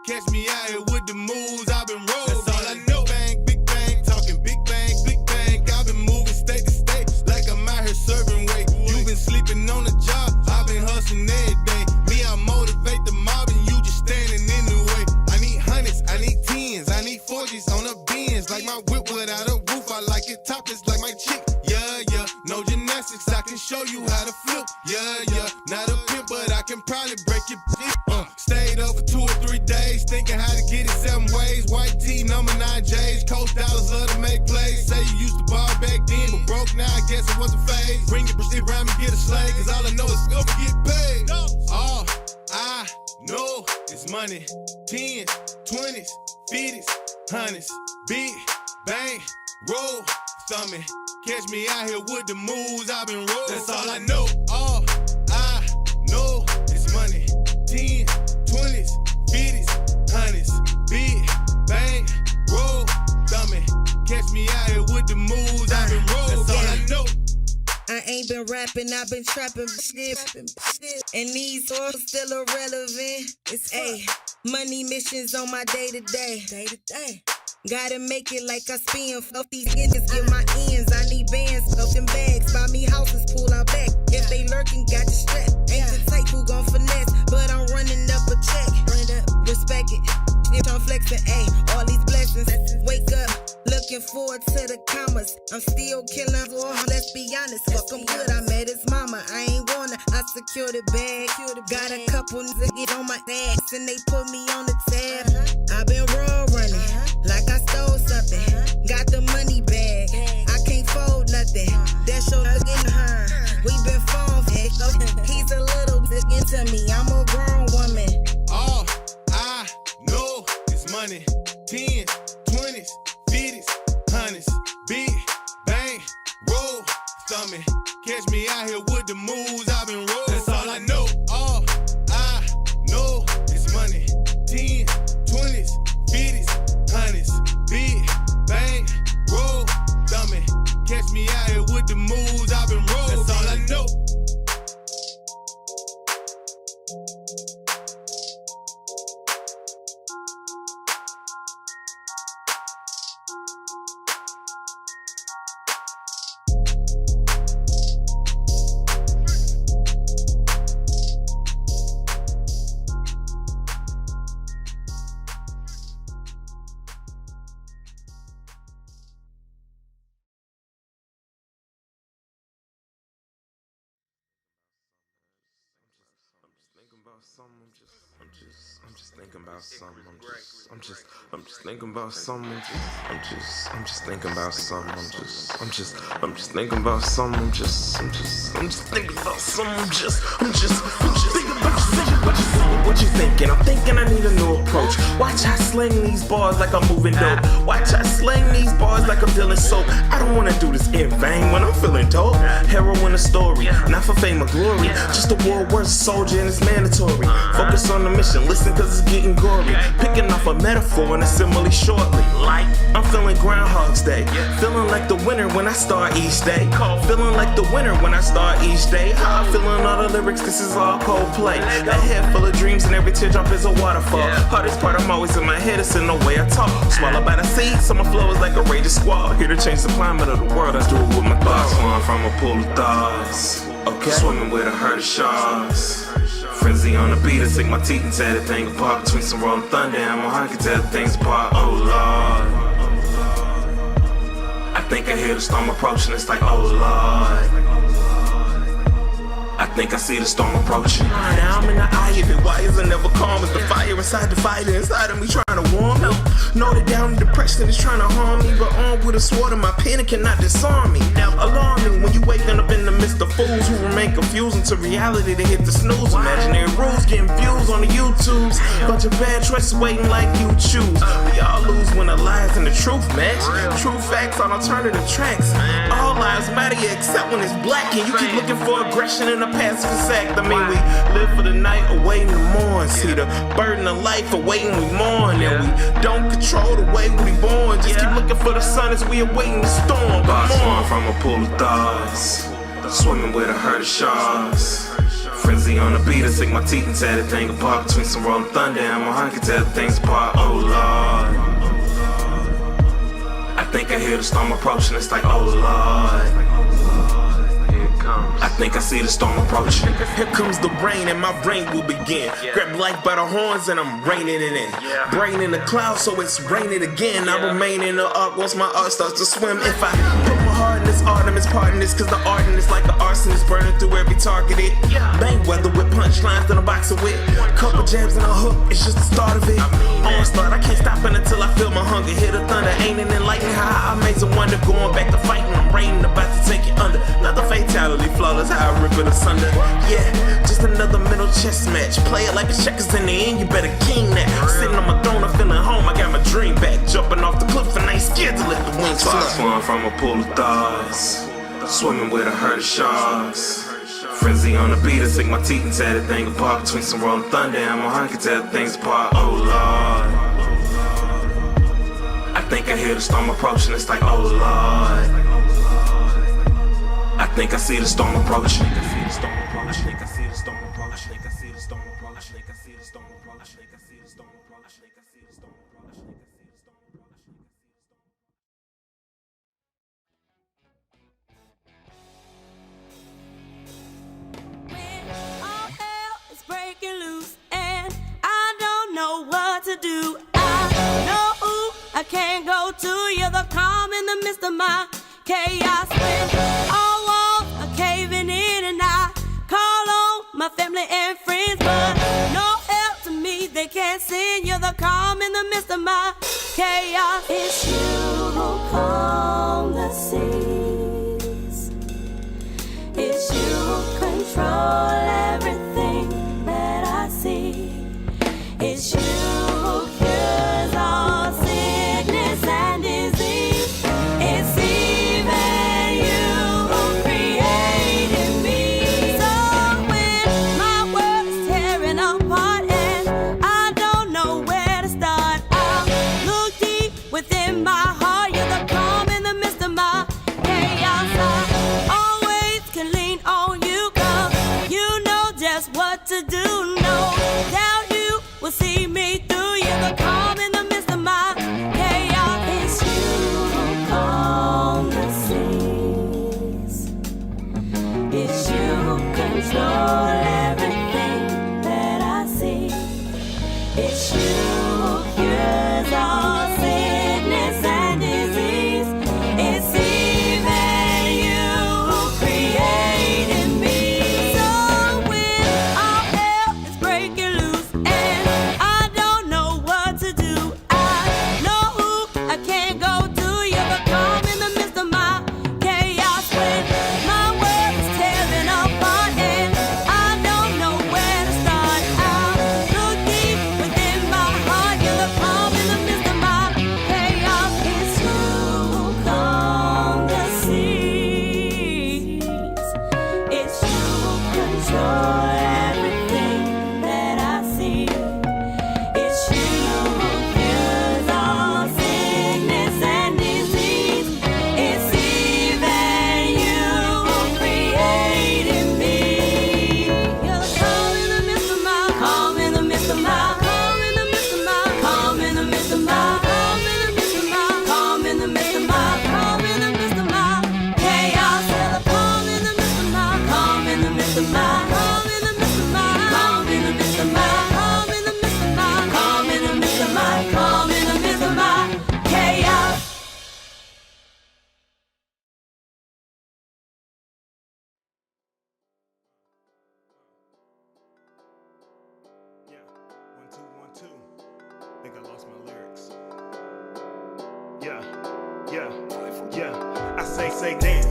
Catch me out here with the moves I've been rolling. That's all I know. Big bang, talking big bang, big bang. I've been moving state to state like I'm out here serving weight. You been sleeping on the job, I've been hustling every day. Me, I motivate the mob and you just standing in the way. I need hundreds, I need tens, I need 40s on the bins. Like my whip without a roof, I like it topless like my chick. Yeah, no gymnastics, I can show you how to flip. Yeah, not a pimp, but I can probably break your dick. Stayed up for 2 or 3 days, thinking how to get it 7 ways. White tee, number 9 J's, coach dollars, love to make plays. Say you used to ball back then, but broke now, I guess it was a phase. Bring your shit around and get a slay, cause all I know is go get paid. All I know is money, 10s, 20s, 50s, 100s, big, bang, roll, thumbing. Catch me out here with the moves I've been rolling. That's all I know. All I know is money, 10s, 20s, 50s, 100s, big, bang, roll, thumbing. Catch me out here with the moves I've been rolling. That's all I know. I ain't been rapping, I've been trapping shit. And these songs still irrelevant. It's money missions on my day-to-day. Gotta make it like I spin. Fuck these niggas, get my ends. I need bands, stuff in bags. Buy me houses, pull out back. If they lurking, got the strap. Ain't the type who gon' finesse, but I'm running up a check. Respect it. If I'm flexing, all these blessings. Wake up, looking forward to the commas. I'm still killing for her, let's be honest. Fuck, I'm good, I met his mama. I ain't wanna, I secured the bag. Got a couple niggas on my ass, and they put me on the tab. I been raw running, like I stole something. Got the money bag, I can't fold nothing. That's your in her. We been phone, he's a little into me, I'm a grown woman. money. 10s, 20s, 50s, 100s. Big bang, roll, stomach. Catch me out here with the moves I've been rolling. That's all I know. All I know is money. 10s, 20s, 50s, 100s. Big bang, roll, stomach. Catch me out here with the moves I've been rolling. That's all I know. I'm just thinking about something. I'm just thinking about something. I'm just thinking about something. I'm just thinking about something. I'm just thinking about something. I'm just thinking about something. What you thinking? I'm thinking I need a new approach. Watch I sling these bars like I'm moving dope. Watch I sling these bars like I'm dealing soap. I don't wanna do this in vain when I'm feeling dope. Heroin a story, not for fame or glory. Just a war worth soldier and it's mandatory. Focus on the mission, listen cause it's getting gory. Picking off a metaphor and a simile shortly. Like, I'm feeling Groundhog's Day. Feeling like the winner when I start each day. Feeling like the winner when I start each day. How I'm feeling all the lyrics, this is all Coldplay. A head full of dreams and every teardrop is a waterfall. Hardest part I'm always in my head, it's in the way I talk. Swallowed by the sea, so my flow is like a raging squall. Here to change the climate of the world, I do it with my thoughts. Flowing from a pool of thoughts. Okay. Swimming with a herd of sharks. Frenzy on the beat, I sink my teeth and tear the thing apart. Between some rolling thunder and my heart can tear the things apart. Oh Lord, I think I hear the storm approaching. It's like, oh Lord, I think I see the storm approaching. Now I'm in the eye of it. Why is it never calm? It's the fire inside the fighter inside of me trying to warm me. Know that down in depression is trying to harm me, but armed with a sword in my pen it cannot disarm me. Alarming when you waking up in the midst of fools who remain confused until reality they hit the snooze. Imaginary rules getting views on the YouTubes. Bunch of bad choices waiting like you choose. We all lose when the lies and the truth match. True facts on alternative tracks. All lives matter except when it's black and you keep looking for aggression in a pacifist act. I mean, we live for the night, awaiting the morn. See the burden of life, awaiting we mourn. And we don't control the way we born. Just keep looking for the sun as we awaiting the storm. Come from a pool of thoughts. Swimming with a herd of sharks. Frenzy on the beat, I sink my teeth and tear the thing apart. Between some rolling thunder and my heart can tear the things apart. Oh Lord, I think I hear the storm approaching. It's like, oh Lord, I think I see the storm approaching. Here comes the rain and my brain will begin. Grab life by the horns and I'm reining it in. Brain in the clouds so it's raining again. I remain in the arc once my art starts to swim. If I put my heart in this Artemis, pardon this, cause the ardent is like an arsonist burning through every targeted. Bang weather with punchlines in a box of wit. Couple jabs and a hook, it's just the start of it. Onslaught, I can't stop it until I feel my hunger. Hear the thunder, aiming and lightning. How I amazing wonder, going back to fighting. I'm raining, about to take it under. Another fatality, flawless, how I rip it asunder. Yeah, just another mental chess match. Play it like a checkers in the end, you better king that. Sitting on my throne, I'm feeling home, I got my dream back. Jumping off the cliff and I ain't scared to let the wings fly. Flowing from a pool of thoughts. Swimming with a herd of sharks. Frenzy on the beat, I sink my teeth and tear the thing apart. Between some rolling thunder and my heart can tear the things apart. Oh Lord, I think I hear the storm approaching. It's like, oh Lord, I think I see the storm approaching. Do I know I can't go to you, the calm in the midst of my chaos. When all walls are caving in and I call on my family and friends, but no help to me, they can't send you the calm in the midst of my chaos. It's you who calm the seas. It's you who control everything that I see. It's you who cures all control everything that I see. It's you who cures all sickness and disease. It's even you who created me. So when all hell is breaking loose and I don't know what to do, I know who I can't go to. You're the calm in the midst of my chaos when my world is tearing apart and I don't know where to start. I'll look deep within my heart. You're the calm in the midst of my chaos. It's you who calm the seas. It's you who control everything that I see. It's you who cures all sickness and disease. It's even you who created me. You're the calm in the midst of my, calm in the midst of my, calm in the midst of my, calm in the midst of my, calm in the midst of my, calm in the midst of my, calm in the midst of my chaos. You're the calm in the midst of my, calm in the midst of my, calm in the midst of my, calm in the midst of my, calm in the midst of my, calm in the midst of my, calm in the midst of my chaos. Yeah, 1 2 1 2. Think I lost my lyrics. Yeah. I say, damn,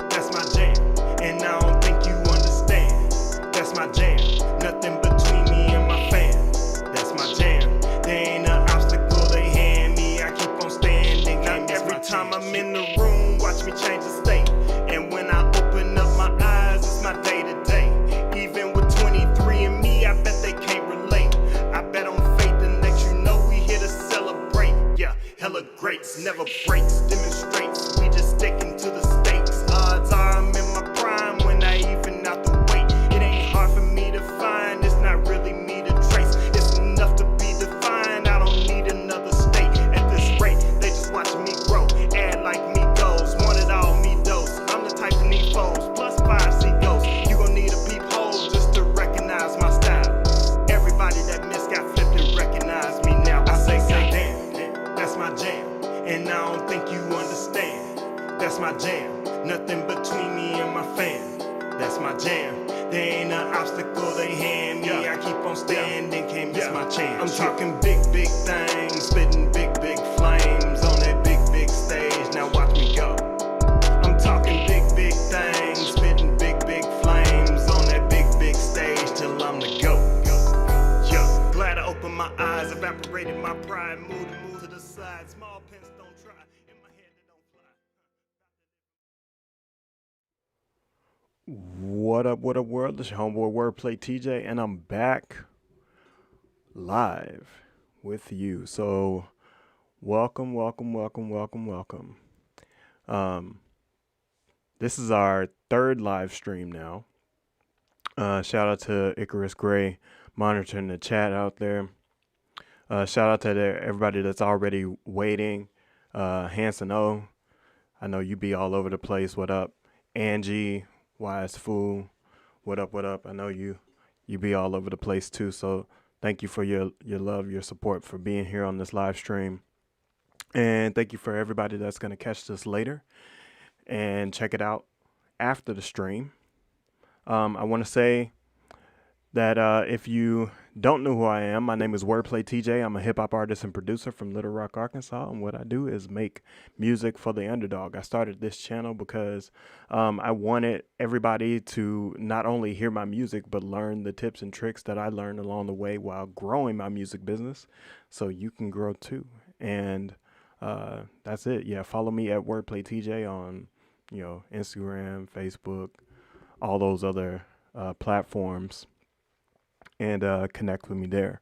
that's my jam, and I don't think you understand. That's my jam, nothing between me and my fam. That's my jam. There ain't an obstacle they hand me. I keep on standing. Now every time I'm in the room, watch me change the state. And when I open up my eyes, it's my day to day. Even with 23 and me, I bet they can't relate. I bet on faith, and next you know we here to celebrate. Yeah, hella greats, never breaks, demonstrates. We just sticking to the stakes. Odds are I'm in my prime when I even out the weight. It ain't hard for me to find, it's not really me to trace. It's enough to be defined, I don't need another state. At this rate, they just watch me grow. Add like me goes, want it all, me dose. I'm the type to need foes, plus 5 see ghosts. You gon' need a peephole just to recognize my style. Everybody that missed got flipped and recognized me now. I say, damn, that's my jam, and I don't think you understand. That's my jam, nothing between me and my fam. That's my jam, there ain't an obstacle they hand me. I keep on standing, can't miss my chance. I'm talking big things, spitting big flames on that big stage. Now watch me go. I'm talking big things, spitting big flames on that big stage till I'm the GOAT. Yeah, glad I opened my eyes, evaporated my pride, moved to the side. Small pence don't try, in my head they don't fly. What up, world? This is your homeboy Wordplay TJ, and I'm back live with you. So, welcome. This is our third live stream now. Shout out to Icarus Gray monitoring the chat out there. Shout out to everybody that's already waiting. Hanson O, I know you be all over the place. What up? Angie, Wise Fool, what up? I know you be all over the place too. So thank you for your love, your support, for being here on this live stream. And thank you for everybody that's going to catch this later and check it out after the stream. I want to say that if you don't know who I am, my name is Wordplay TJ. I'm a hip-hop artist and producer from Little Rock, Arkansas, and what I do is make music for the underdog. I started this channel because I wanted everybody to not only hear my music, but learn the tips and tricks that I learned along the way while growing my music business, so you can grow too. And that's it. Yeah, follow me at Wordplay TJ on Instagram, Facebook, all those other platforms, and connect with me there.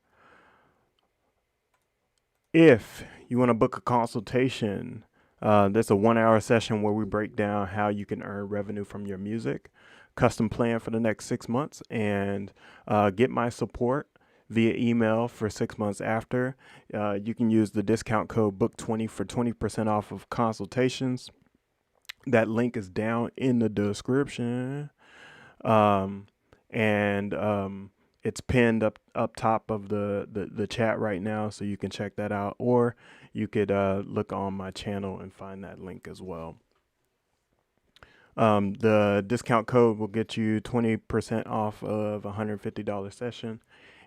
If you want to book a consultation, there's a 1-hour session where we break down how you can earn revenue from your music, custom plan for the next 6 months, and get my support via email for 6 months after. You can use the discount code BOOK20 for 20% off of consultations. That link is down in the description. and it's pinned up top of the chat right now, so you can check that out, or you could look on my channel and find that link as well. The discount code will get you 20% off of a $150 session,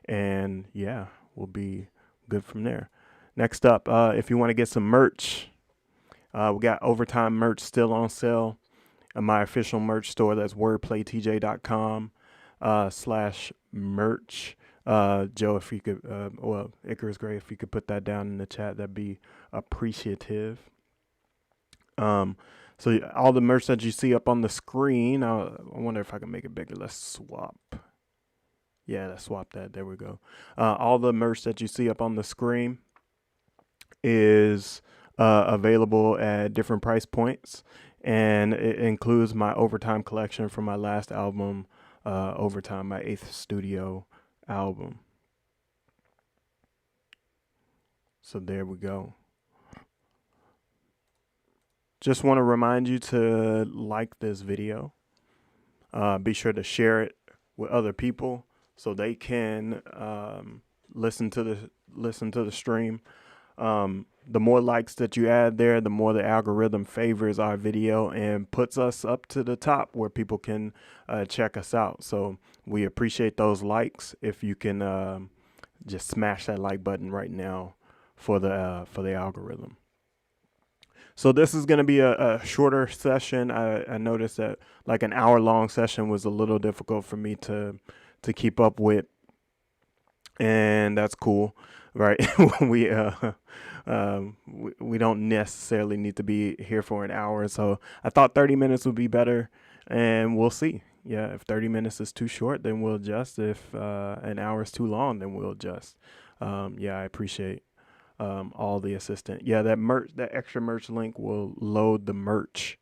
and yeah, we'll be good from there. Next up, if you want to get some merch, we got Overtime merch still on sale at my official merch store. That's wordplaytj.com /merch. Joe, if you could, well, Icarus Gray, if you could put that down in the chat, that'd be appreciative. So all the merch that you see up on the screen, I wonder if I can make it bigger. Let's swap. Yeah, let's swap that. There we go. All the merch that you see up on the screen is available at different price points, and it includes my Overtime collection from my last album, Overtime, my 8th studio album. So there we go. Just want to remind you to like this video. Be sure to share it with other people so they can listen to the stream. The more likes that you add there, the more the algorithm favors our video and puts us up to the top where people can check us out. So we appreciate those likes. If you can just smash that like button right now for the algorithm. So this is going to be a shorter session. I noticed that like an hour-long session was a little difficult for me to keep up with, and that's cool, right? we don't necessarily need to be here for an hour, so I thought 30 minutes would be better, and we'll see. Yeah, if 30 minutes is too short, then we'll adjust. If an hour is too long, then we'll adjust. Yeah, I appreciate all the assistance. Yeah, that extra merch link will load the merch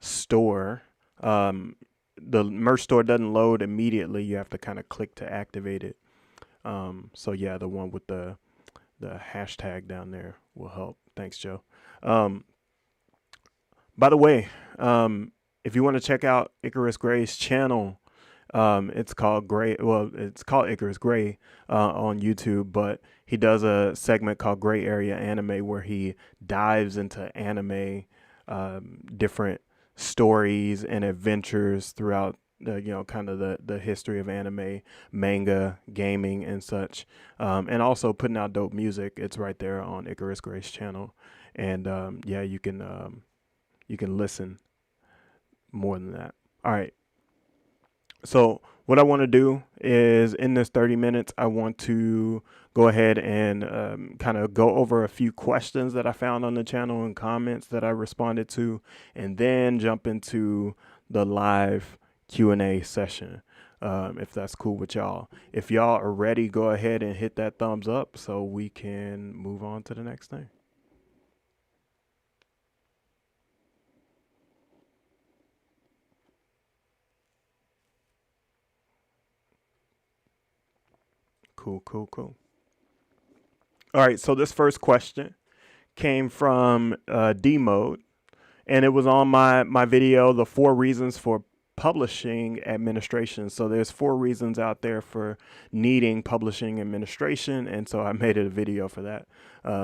store. The merch store doesn't load immediately. You have to kind of click to activate it. So yeah, the one with the hashtag down there will help. Thanks, Joe. By the way, if you want to check out Icarus Gray's channel, it's called Gray. Well, it's called Icarus Gray on YouTube, but he does a segment called Gray Area Anime where he dives into anime, different stories and adventures throughout kind of the history of anime, manga, gaming, and such, and also putting out dope music. It's right there on Icarus Gray's channel, and yeah, you can listen more than that. All right. So what I want to do is in this 30 minutes, I want to go ahead and kind of go over a few questions that I found on the channel and comments that I responded to, and then jump into the live Q&A session, if that's cool with y'all. If y'all are ready, go ahead and hit that thumbs up so we can move on to the next thing. Cool. All right, so this first question came from D-Mode, and it was on my video, the 4 reasons for publishing administration. So there's 4 reasons out there for needing publishing administration, and so I made a video for that.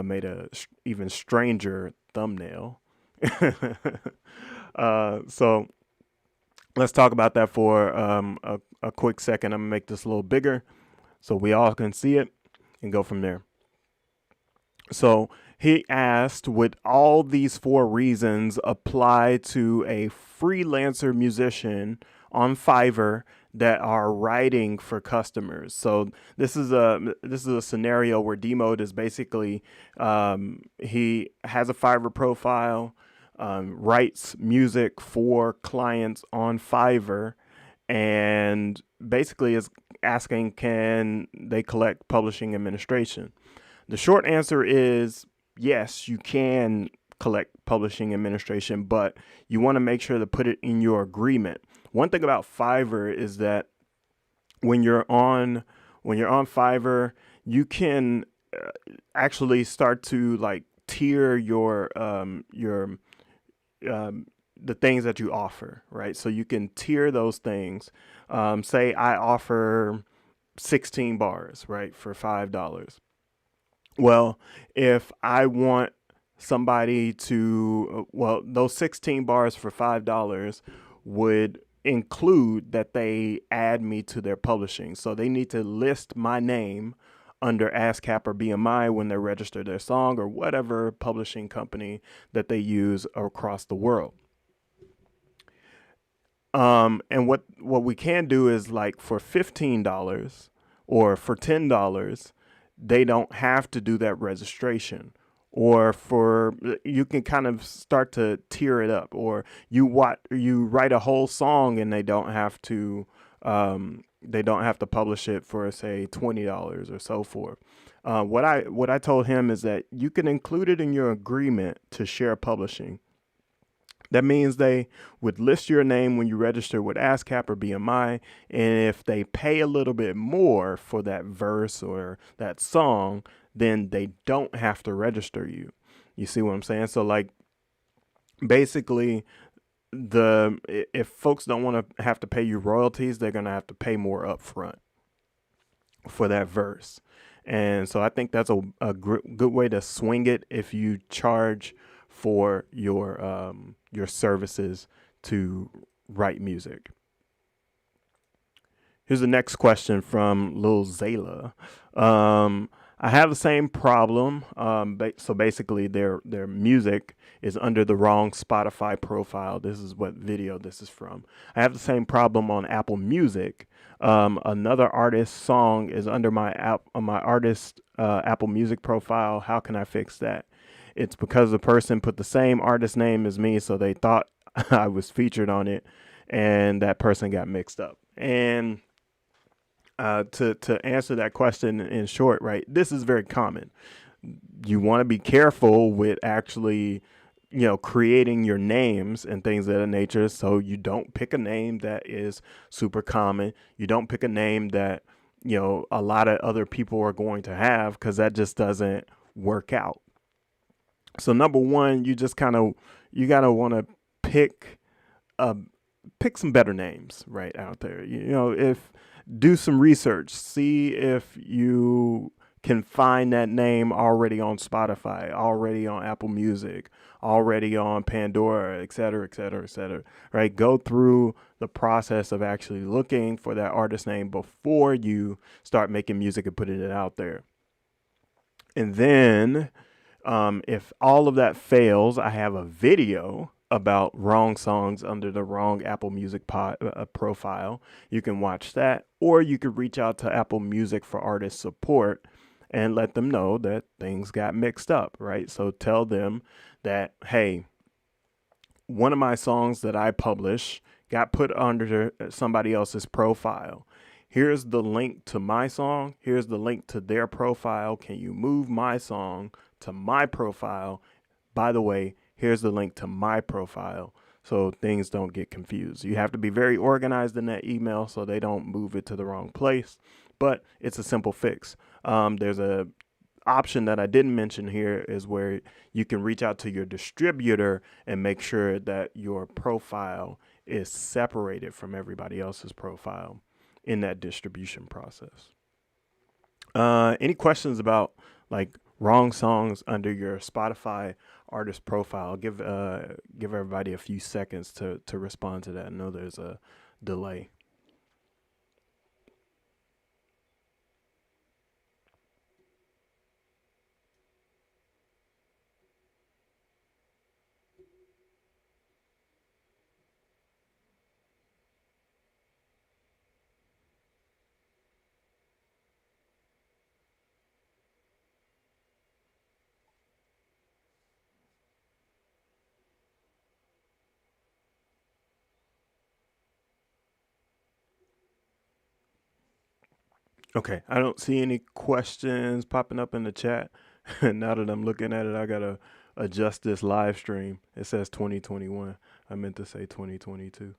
Made a even stranger thumbnail. So let's talk about that for a quick second. I'm gonna make this a little bigger so we all can see it and go from there. So he asked, would all these 4 reasons apply to a freelancer musician on Fiverr that are writing for customers? So this is a scenario where D-Mode is basically, he has a Fiverr profile, writes music for clients on Fiverr, and basically is asking, can they collect publishing administration? The short answer is yes, you can collect publishing administration, but you want to make sure to put it in your agreement. One thing about Fiverr is that when you're on Fiverr, you can actually start to like tier your the things that you offer, right? So you can tier those things. Say I offer 16 bars, right, for $5. Well, if I want somebody to, well, those 16 bars for $5 would include that they add me to their publishing. So they need to list my name under ASCAP or BMI when they register their song or whatever publishing company that they use across the world. And what we can do is, like, for $15 or for $10, they don't have to do that registration. Or you can kind of start to tier it up, or you write a whole song and they don't have to publish it for, say, $20 or so forth. What I told him is that you can include it in your agreement to share publishing. That means they would list your name when you register with ASCAP or BMI, and if they pay a little bit more for that verse or that song, then they don't have to register you. You see what I'm saying? So, like, basically, if folks don't want to have to pay you royalties, they're going to have to pay more upfront for that verse. And so I think that's a good way to swing it if you charge for your services to write music. Here's the next question from Lil Zayla. I have the same problem. So basically, their music is under the wrong Spotify profile. This is what video this is from. I have the same problem on Apple Music. Another artist's song is under my artist Apple Music profile. How can I fix that? It's because the person put the same artist name as me, so they thought I was featured on it, and that person got mixed up. And to answer that question in short, right, this is very common. You want to be careful with actually, creating your names and things of that nature, so you don't pick a name that is super common. You don't pick a name that, a lot of other people are going to have, because that just doesn't work out. So number one, you gotta want to pick some better names right out there. Do some research, see if you can find that name already on Spotify, already on Apple Music, already on Pandora, et cetera, et cetera, et cetera, right? Go through the process of actually looking for that artist name before you start making music and putting it out there. And then, if all of that fails, I have a video about wrong songs under the wrong Apple Music profile. You can watch that, or you could reach out to Apple Music for artist support and let them know that things got mixed up, right? So tell them that, hey, one of my songs that I publish got put under somebody else's profile. Here's the link to my song. Here's the link to their profile. Can you move my song to my profile? By the way, here's the link to my profile, so things don't get confused. You have to be very organized in that email so they don't move it to the wrong place, but it's a simple fix. There's a option that I didn't mention here, is where you can reach out to your distributor and make sure that your profile is separated from everybody else's profile in that distribution process. Any questions about, like, wrong songs under your Spotify artist profile? Give everybody a few seconds to respond to that. I know there's a delay. Okay, I don't see any questions popping up in the chat. Now that I'm looking at it, I gotta adjust this live stream. It says 2021. I meant to say 2022.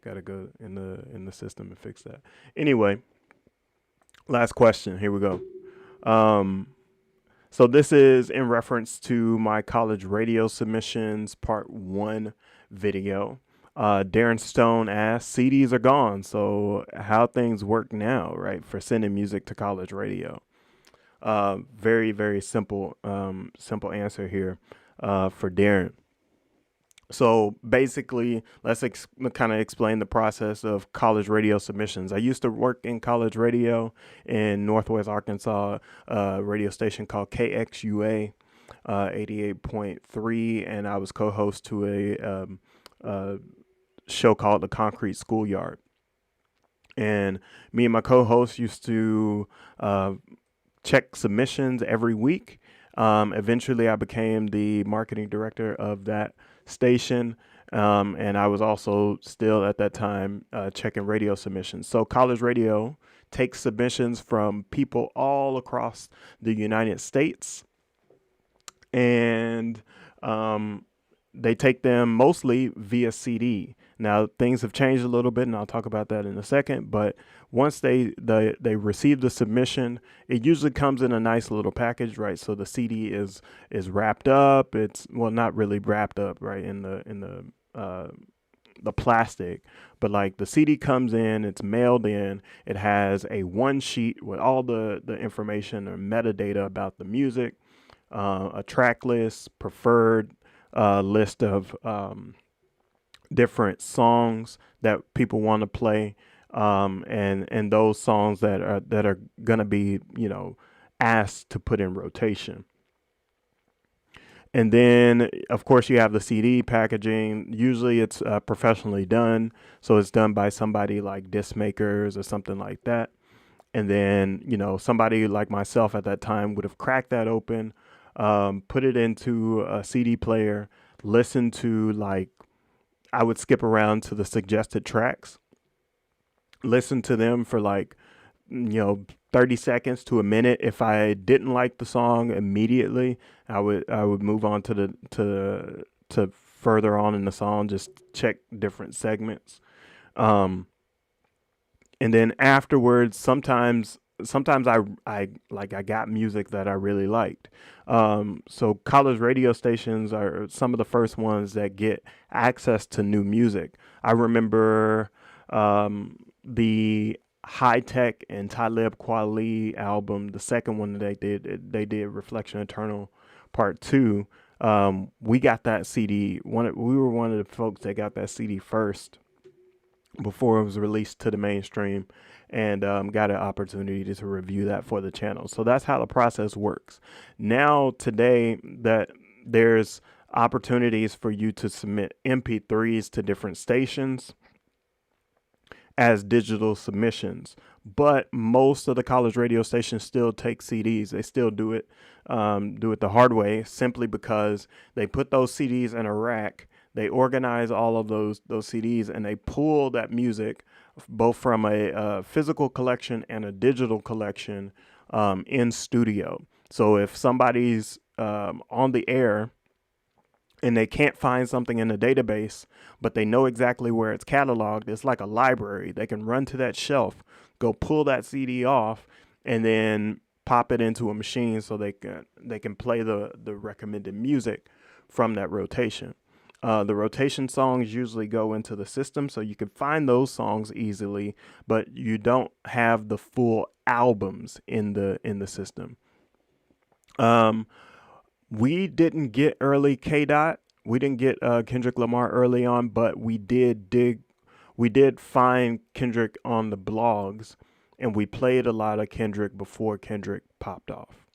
Gotta go in the system and fix that. Anyway, last question. Here we go. So this is in reference to my college radio submissions part 1 video. Darren Stone asked, CDs are gone, so how things work now, right, for sending music to college radio? Very, very simple answer here for Darren. So basically, let's kind of explain the process of college radio submissions. I used to work in college radio in Northwest Arkansas, a radio station called KXUA 88.3, and I was co-host to a show called The Concrete Schoolyard. And me and my co-host used to check submissions every week. Eventually, I became the marketing director of that station, and I was also still at that time checking radio submissions. So college radio takes submissions from people all across the United States, and they take them mostly via CD. Now, things have changed a little bit, and I'll talk about that in a second. But once they receive the submission, it usually comes in a nice little package, right? So the CD is wrapped up. It's, well, not really wrapped up, right, in the plastic, but like the CD comes in, it's mailed in. It has a one sheet with all the information or metadata about the music, a track list, preferred list of different songs that people want to play, and those songs that are gonna be, you know, asked to put in rotation. And then, of course, you have the CD packaging. Usually it's professionally done, so it's done by somebody like Disc Makers or something like that. And then, you know, somebody like myself at that time would have cracked that open, put it into a CD player, listen to, like, I would skip around to the suggested tracks, listen to them for like, you know, 30 seconds to a minute. If I didn't like the song immediately, I would move on to further on in the song, just check different segments. And then afterwards, sometimes I got music that I really liked. So college radio stations are some of the first ones that get access to new music. I remember the High Tech and Talib Kweli album, the second one that they did Reflection Eternal Part 2. We got that CD. We were one of the folks that got that CD first before it was released to the mainstream, and got an opportunity to review that for the channel. So that's how the process works. Now, today, that there's opportunities for you to submit MP3s to different stations as digital submissions, but most of the college radio stations still take CDs. They still do it the hard way, simply because they put those CDs in a rack. They organize all of those CDs, and they pull that music both from a physical collection and a digital collection in studio. So if somebody's on the air and they can't find something in the database, but they know exactly where it's cataloged, it's like a library. They can run to that shelf, go pull that CD off, and then pop it into a machine so they can play the recommended music from that rotation. The rotation songs usually go into the system, so you can find those songs easily, but you don't have the full albums in the system. We didn't get early K-Dot. We didn't get Kendrick Lamar early on, but we did find Kendrick on the blogs, and we played a lot of Kendrick before Kendrick popped off.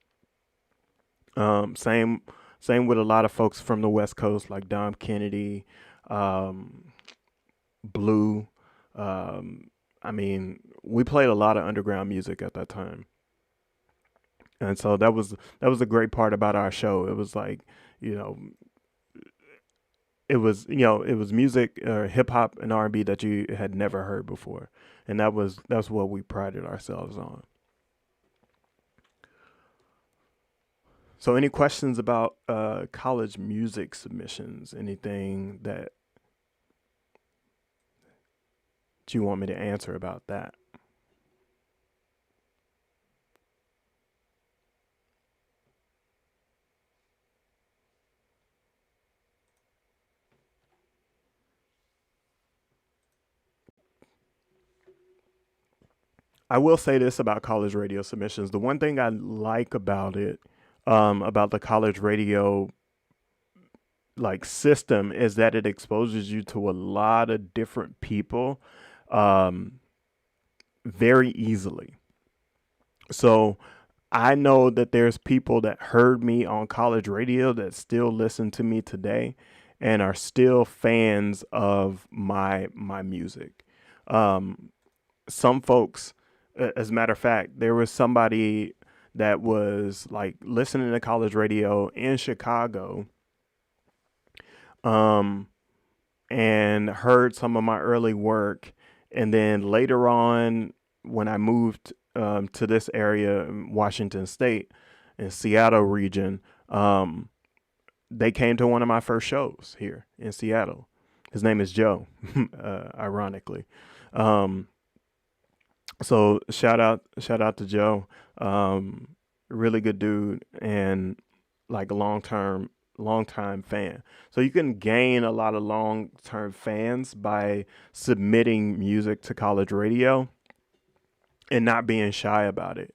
Same with a lot of folks from the West Coast, like Dom Kennedy, Blue. I mean, we played a lot of underground music at that time. And so that was a great part about our show. It was like, it was music, hip hop and R&B that you had never heard before. And that's what we prided ourselves on. So any questions about college music submissions? Anything that you want me to answer about that? I will say this about college radio submissions. The one thing I like about it, about the college radio like system, is that it exposes you to a lot of different people very easily. So I know that there's people that heard me on college radio that still listen to me today and are still fans of my music. Some folks, as a matter of fact, there was somebody that was like listening to college radio in Chicago, and heard some of my early work. And then later on, when I moved to this area in Washington State, in Seattle region, they came to one of my first shows here in Seattle. His name is Joe, ironically. So shout out to Joe. Really good dude and like a long time fan. So you can gain a lot of long-term fans by submitting music to college radio and not being shy about it.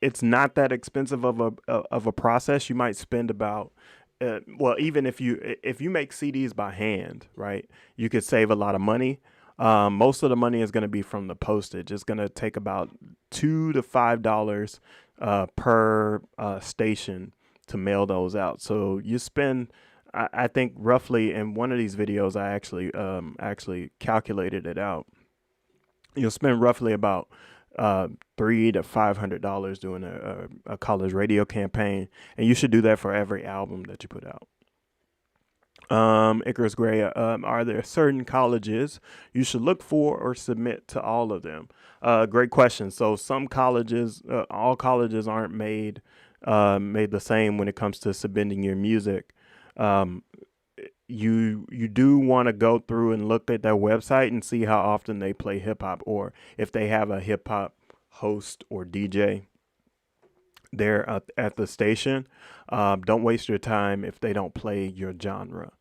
It's not that expensive of a process. You might spend about even if you make CDs by hand, right, you could save a lot of money. Most of the money is going to be from the postage. It's going to take about $2 to $5 per station to mail those out. So you spend, I think roughly, in one of these videos, I actually calculated it out. You'll spend roughly about $300 to $500 doing a college radio campaign, and you should do that for every album that you put out. Icarus Gray, are there certain colleges you should look for or submit to all of them? Great question. So some colleges, all colleges aren't made the same when it comes to submitting your music. You do want to go through and look at their website and see how often they play hip hop, or if they have a hip hop host or DJ there at the station. Don't waste your time if they don't play your genre,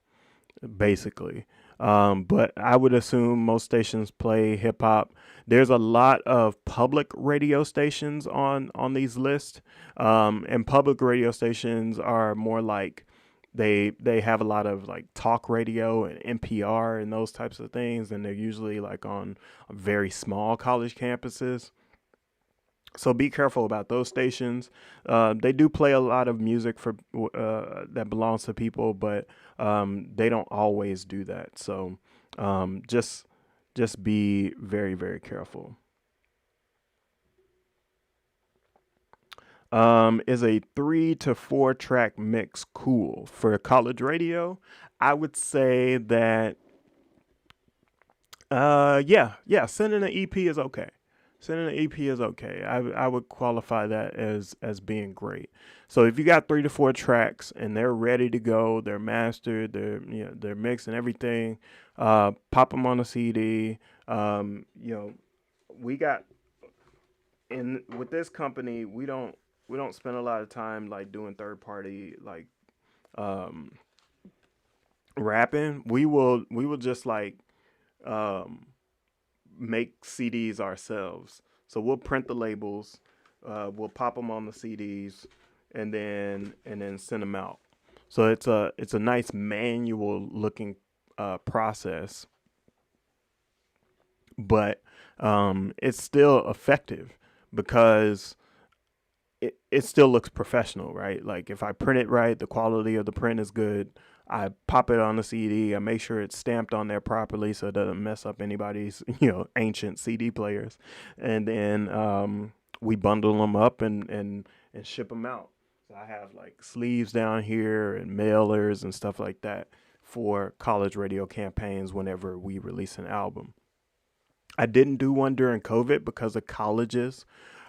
basically. But I would assume most stations play hip hop. There's a lot of public radio stations on these lists. And public radio stations are more like they have a lot of like talk radio and NPR and those types of things. And they're usually like on very small college campuses. So be careful about those stations. They do play a lot of music for that belongs to people, but they don't always do that. So just be very, very careful. Is a 3 to 4 track mix cool for college radio? I would say that yeah, sending an EP is okay. Sending an EP is okay. I would qualify that as being great. So if you got 3 to 4 tracks and they're ready to go, they're mastered, they're mixed and everything, pop them on a CD. We got with this company, we don't spend a lot of time like doing third party like rapping. We will just like make CDs ourselves. So we'll print the labels, we'll pop them on the CDs, and then send them out. So it's a nice manual looking process, but it's still effective because it still looks professional, right? Like if I print it right, the quality of the print is good. I pop it on the CD. I make sure it's stamped on there properly so it doesn't mess up anybody's, ancient CD players. And then we bundle them up and ship them out. So I have like sleeves down here and mailers and stuff like that for college radio campaigns whenever we release an album. I didn't do one during COVID because the colleges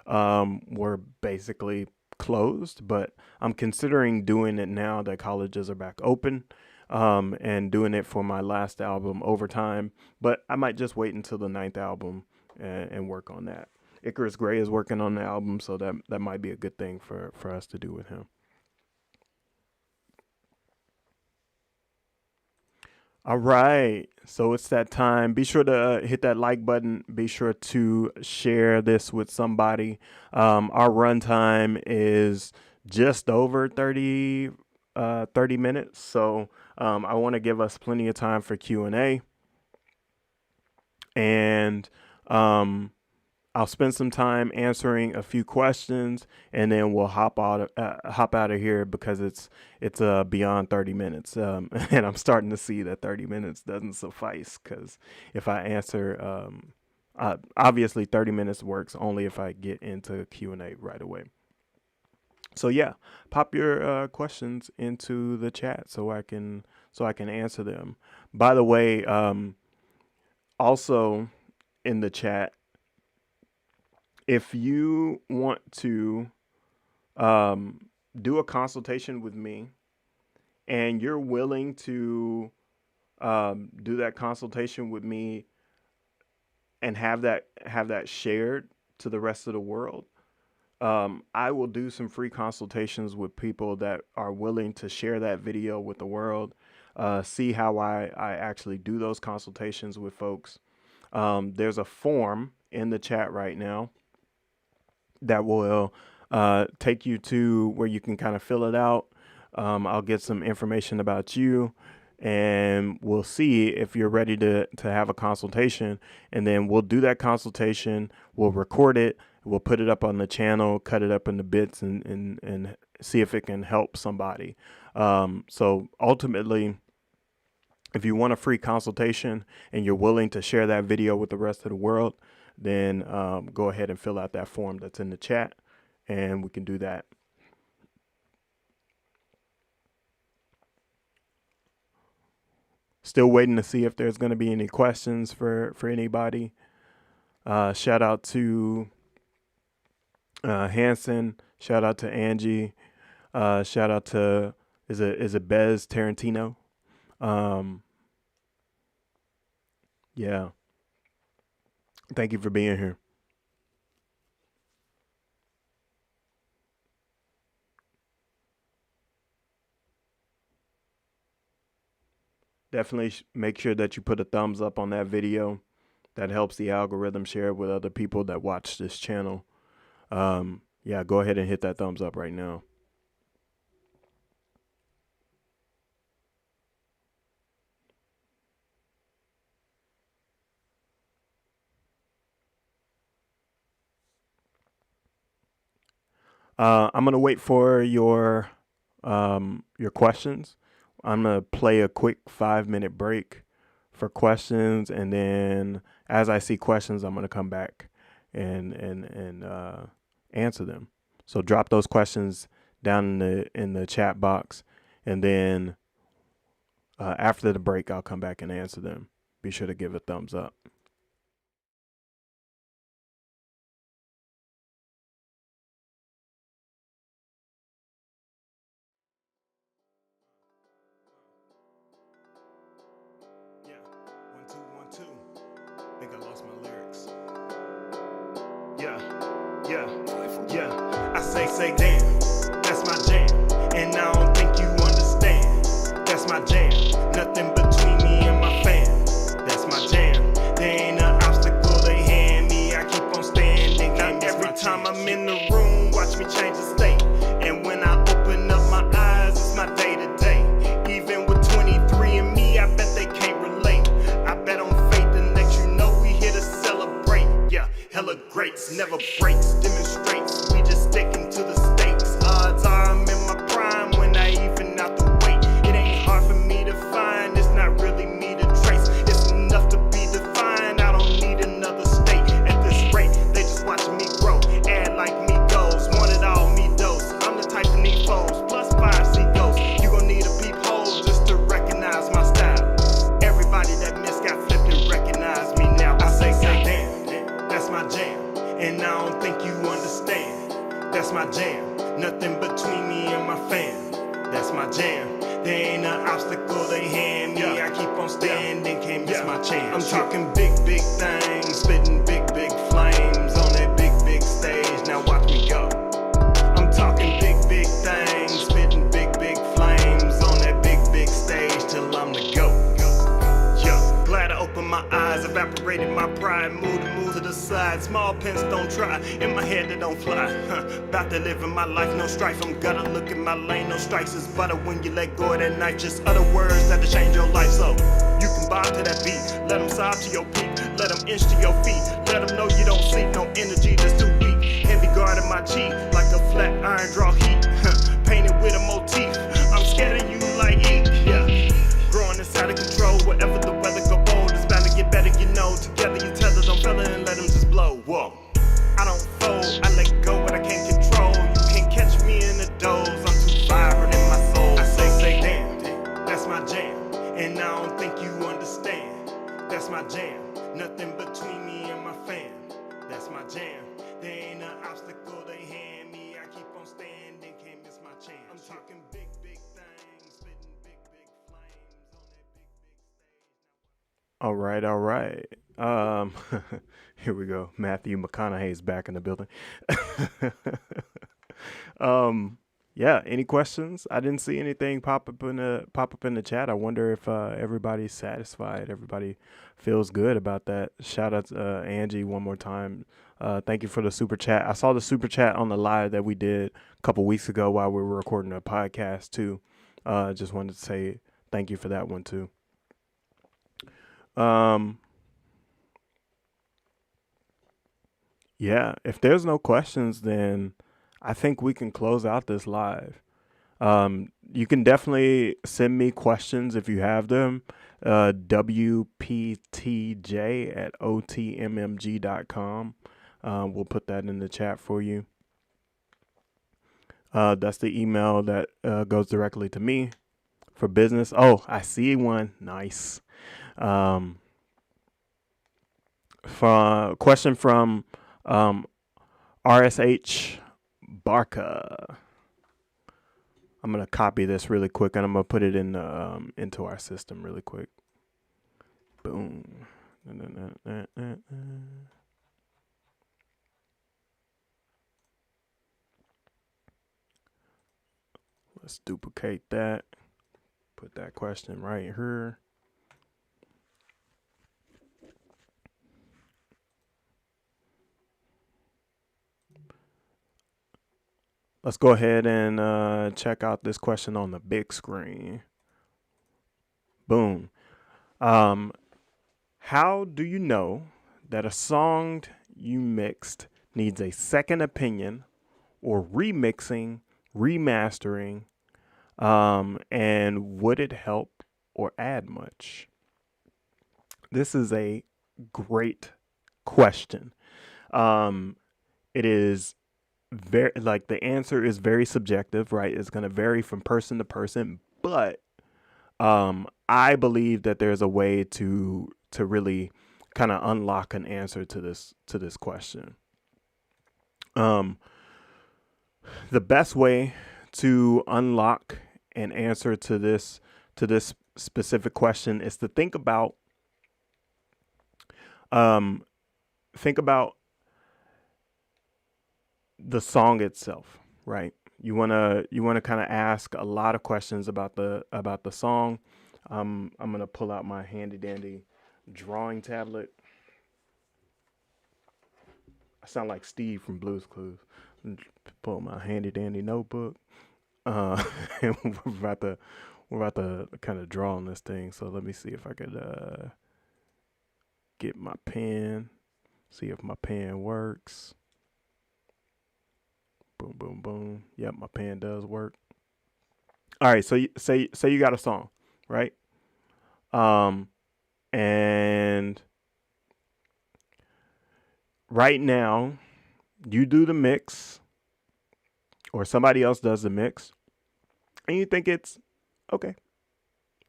were basically closed, but I'm considering doing it now that colleges are back open, and doing it for my last album, Overtime. But I might just wait until the 9th album and work on that. Icarus Gray is working on the album, so that might be a good thing for us to do with him. All right, so it's that time. Be sure to hit that like button. Be sure to share this with somebody. Our runtime is just over 30 minutes, so I want to give us plenty of time for Q&A. And I'll spend some time answering a few questions, and then we'll hop out of here because it's beyond 30 minutes, and I'm starting to see that 30 minutes doesn't suffice, because if I answer, obviously 30 minutes works only if I get into Q&A right away. So yeah, pop your questions into the chat so I can answer them. By the way, also in the chat, if you want to do a consultation with me and you're willing to do that consultation with me and have that shared to the rest of the world, I will do some free consultations with people that are willing to share that video with the world, see how I actually do those consultations with folks. There's a form in the chat right now that will take you to where you can kind of fill it out. I'll get some information about you, and we'll see if you're ready to have a consultation, and then we'll do that consultation. We'll record it. We'll put it up on the channel, cut it up into bits, and see if it can help somebody. So ultimately, if you want a free consultation and you're willing to share that video with the rest of the world, then go ahead and fill out that form that's in the chat, and we can do that. Still waiting to see if there's going to be any questions for anybody. Shout out to Hanson. Shout out to Angie. Shout out to, is it Bez Tarantino? Yeah. Thank you for being here. Definitely make sure that you put a thumbs up on that video. That helps the algorithm share it with other people that watch this channel. Yeah, go ahead and hit that thumbs up right now. I'm gonna wait for your questions. I'm gonna play a quick 5-minute break for questions, and then as I see questions, I'm gonna come back and answer them. So drop those questions down in the chat box, and then after the break, I'll come back and answer them. Be sure to give a thumbs up. Think I lost my lyrics. Yeah. I say, damn, that's my jam. And I don't think you understand. That's my jam. Nothing between me and my fam. That's my jam. There ain't an obstacle they hand me. I keep on standing. Now every time I'm in the room, watch me change the state. And when I open up my eyes, it's my day to day. Even with 23 and me, I bet they can't relate. I bet on hella greats, never breaks, demonstrates, we just sticking to the stakes. Odds are I'm in my prime when I even out the weight. It ain't hard for me to find, it's not really me to trace. It's enough to be defined, I don't need another state. At this rate, they just watch me grow, add like me goes. Want it all, me dose, I'm the type to need foes, plus 5 seagulls. You gon' need a peephole just to recognize my style. Everybody that missed got flipped and recognize me now. I say damn. That's my jam, and I don't think you understand. That's my jam, nothing between me and my fam. That's my jam, there ain't an obstacle they hand me. I keep on standing, can't miss my chance. I'm talking big things, spitting big flames on that big stage. Now watch me go. I'm talking big things, spitting big flames on that big stage till I'm the GOAT. Rated my pride, move to the side. Small pence don't try, in my head they don't fly. About to live in my life, no strife. I'm gonna look in my lane, no strikes is butter when you let go of that knife. Just other words that'll change your life. So you can bob to that beat, let them sob to your peak, let them inch to your feet, let them know you don't seek no energy that's too weak. Heavy guard in my cheek, like a flat iron draw heat. Painted with a motif, I'm scared of you like heat. Yeah, growing is out of control, whatever the weather go bold. It's bound to get better, you know. Together you tether, don't feel it and let them just blow. Whoa, I don't fold, I let go what I can't control. You can't catch me in the doze, I'm too vibrant in my soul. I say damn, that's my jam, and I don't think you understand. That's my jam, nothing between me and my fam. That's my jam, there ain't an obstacle they hand me. I keep on standing, can't miss my chance. I'm talking big things, spitting big flames on that big stage. All right. Here we go. Matthew McConaughey's back in the building. Yeah. Any questions? I didn't see anything pop up in the chat. I wonder if everybody's satisfied. Everybody feels good about that. Shout out to Angie one more time. Thank you for the super chat. I saw the super chat on the live that we did a couple weeks ago while we were recording a podcast too. Just wanted to say thank you for that one too. Yeah, if there's no questions, then I think we can close out this live. You can definitely send me questions if you have them. WPTJ@otmmg.com. We'll put that in the chat for you. That's the email that goes directly to me for business. Oh, I see one. Nice. Question from RSH Barca. I'm gonna copy this really quick and I'm gonna put it in into our system really quick. Boom. Let's duplicate that. Put that question right here. Let's go ahead and check out this question on the big screen. Boom. How do you know that a song you mixed needs a second opinion or remixing, remastering, and would it help or add much? This is a great question. It is very, like, the answer is very subjective, right? It's going to vary from person to person, but I believe that there's a way to really kind of unlock an answer to this question. The best way to unlock an answer to this specific question is to think about the song itself, right? You wanna kind of ask a lot of questions about the song. I'm gonna pull out my handy dandy drawing tablet. I sound like Steve from Blue's Clues. Pull my handy dandy notebook. And we're about to kind of draw on this thing. So let me see if I could get my pen. See if my pen works. Boom, boom, boom. Yep, my pen does work. All right, so say you got a song, right? And right now, you do the mix, or somebody else does the mix, and you think it's okay,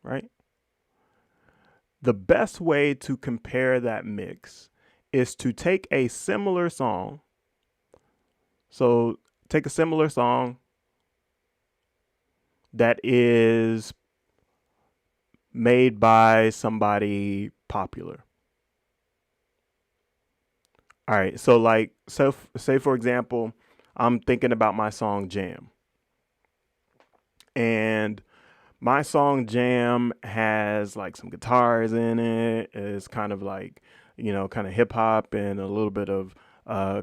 right? The best way to compare that mix is to take a similar song. So take a similar song that is made by somebody popular. All right, so say for example, I'm thinking about my song Jam. And my song Jam has like some guitars in it. It's kind of like, kind of hip hop and a little bit of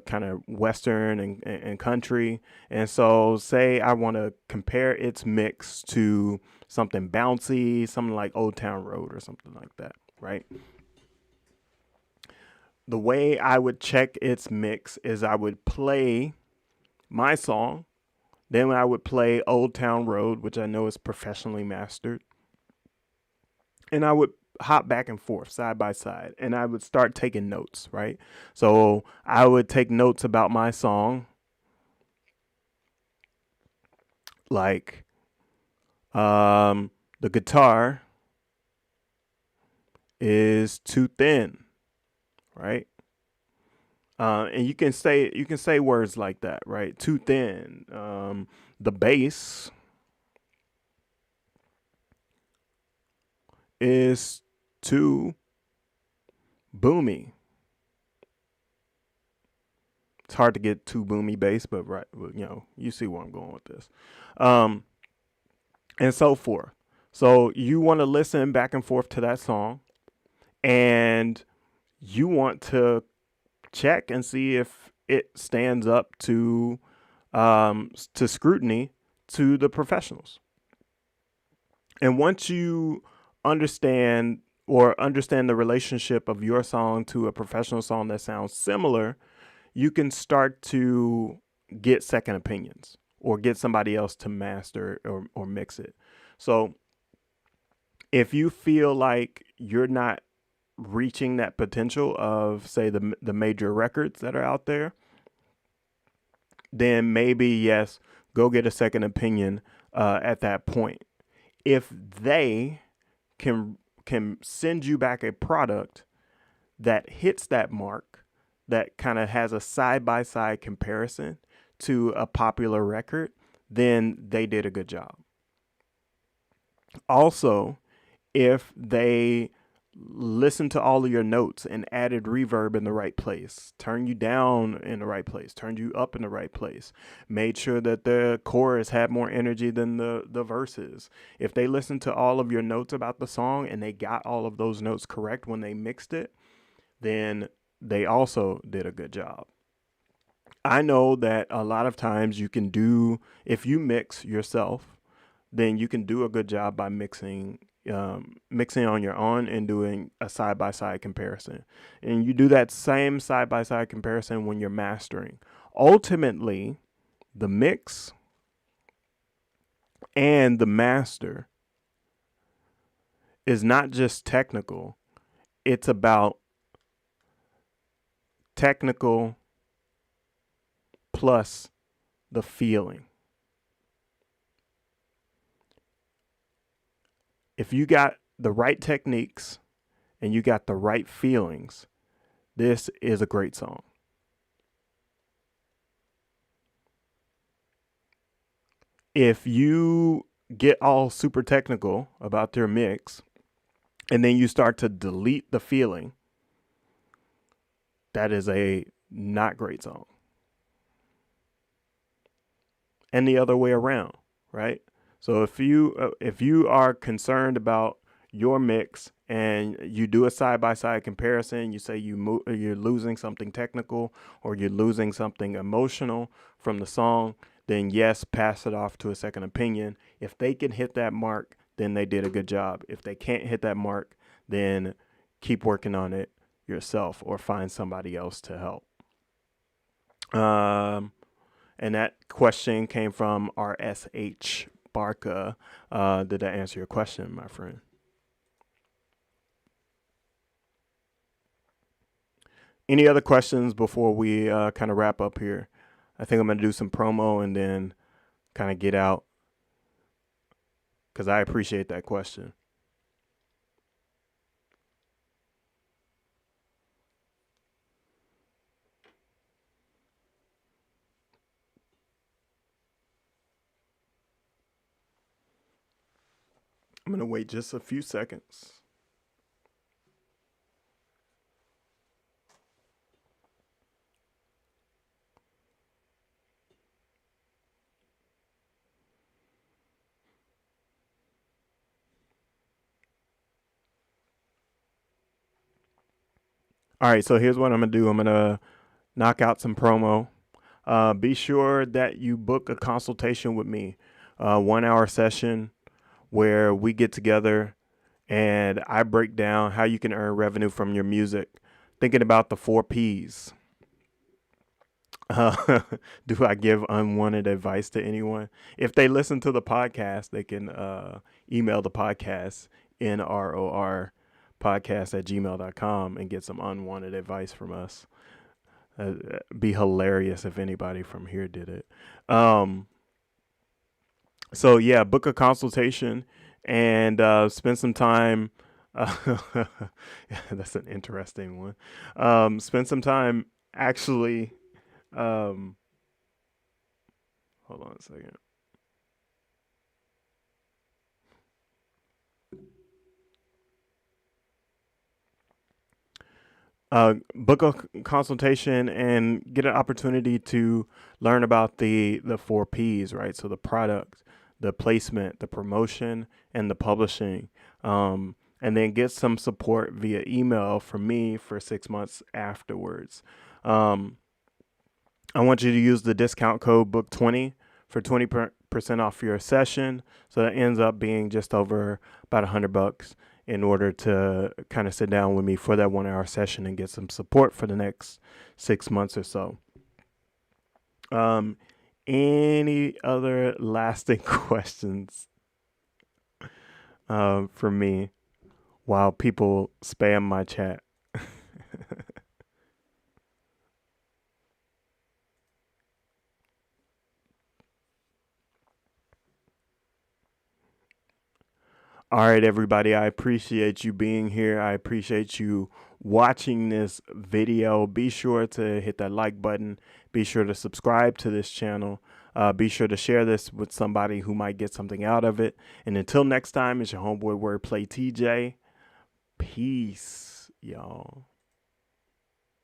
kind of Western and country. And so say I want to compare its mix to something bouncy, something like Old Town Road or something like that, right? The way I would check its mix is I would play my song, then I would play Old Town Road, which I know is professionally mastered, and I would hop back and forth side by side, and I would start taking notes, right? So I would take notes about my song, like the guitar is too thin, right? And you can say words like that, right? Too thin. The bass is too boomy. It's hard to get too boomy bass, but right, you see where I'm going with this, and so forth. So you want to listen back and forth to that song, and you want to check and see if it stands up to scrutiny to the professionals. And once you understand the relationship of your song to a professional song that sounds similar, you can start to get second opinions or get somebody else to master or mix it. So if you feel like you're not reaching that potential of, say, the major records that are out there, then maybe, yes, go get a second opinion at that point. If they can send you back a product that hits that mark, that kind of has a side-by-side comparison to a popular record, then they did a good job. Also, if they listen to all of your notes and added reverb in the right place, turn you down in the right place, turned you up in the right place, made sure that the chorus had more energy than the verses. If they listened to all of your notes about the song and they got all of those notes correct when they mixed it, then they also did a good job. I know that a lot of times if you mix yourself, then you can do a good job by mixing on your own and doing a side-by-side comparison. And you do that same side-by-side comparison when you're mastering. Ultimately, the mix and the master is not just technical. It's about technical plus the feeling. If you got the right techniques and you got the right feelings, this is a great song. If you get all super technical about your mix and then you start to delete the feeling, that is a not great song. And the other way around, right? So if you are concerned about your mix and you do a side-by-side comparison, you say you're losing something technical or you're losing something emotional from the song, then yes, pass it off to a second opinion. If they can hit that mark, then they did a good job. If they can't hit that mark, then keep working on it yourself or find somebody else to help. And that question came from RSH Barca. Did that answer your question, my friend? Any other questions before we kind of wrap up here? I think I'm going to do some promo and then kind of get out because I appreciate that question. I'm going to wait just a few seconds. All right, so here's what I'm going to do. I'm going to knock out some promo. Be sure that you book a consultation with me, 1 hour session where we get together and I break down how you can earn revenue from your music, thinking about the 4 P's. Do I give unwanted advice to anyone? If they listen to the podcast, they can email the podcast, NROR podcast at gmail.com, and get some unwanted advice from us. Be hilarious if anybody from here did it. So yeah, book a consultation and spend some time. That's an interesting one. Spend some time actually. Hold on a second. Book a consultation and get an opportunity to learn about the 4 P's, right? So the product, the placement, the promotion, and the publishing. And then get some support via email from me for 6 months afterwards. I want you to use the discount code BOOK20 for 20% off your session. So that ends up being just over about $100 in order to kind of sit down with me for that 1 hour session and get some support for the next 6 months or so. Any other lasting questions from me while people spam my chat? All right, everybody, I appreciate you being here. I appreciate you watching this video. Be sure to hit that like button. Be sure to subscribe to this channel. Be sure to share this with somebody who might get something out of it. And until next time, it's your homeboy Wordplay TJ. Peace, y'all.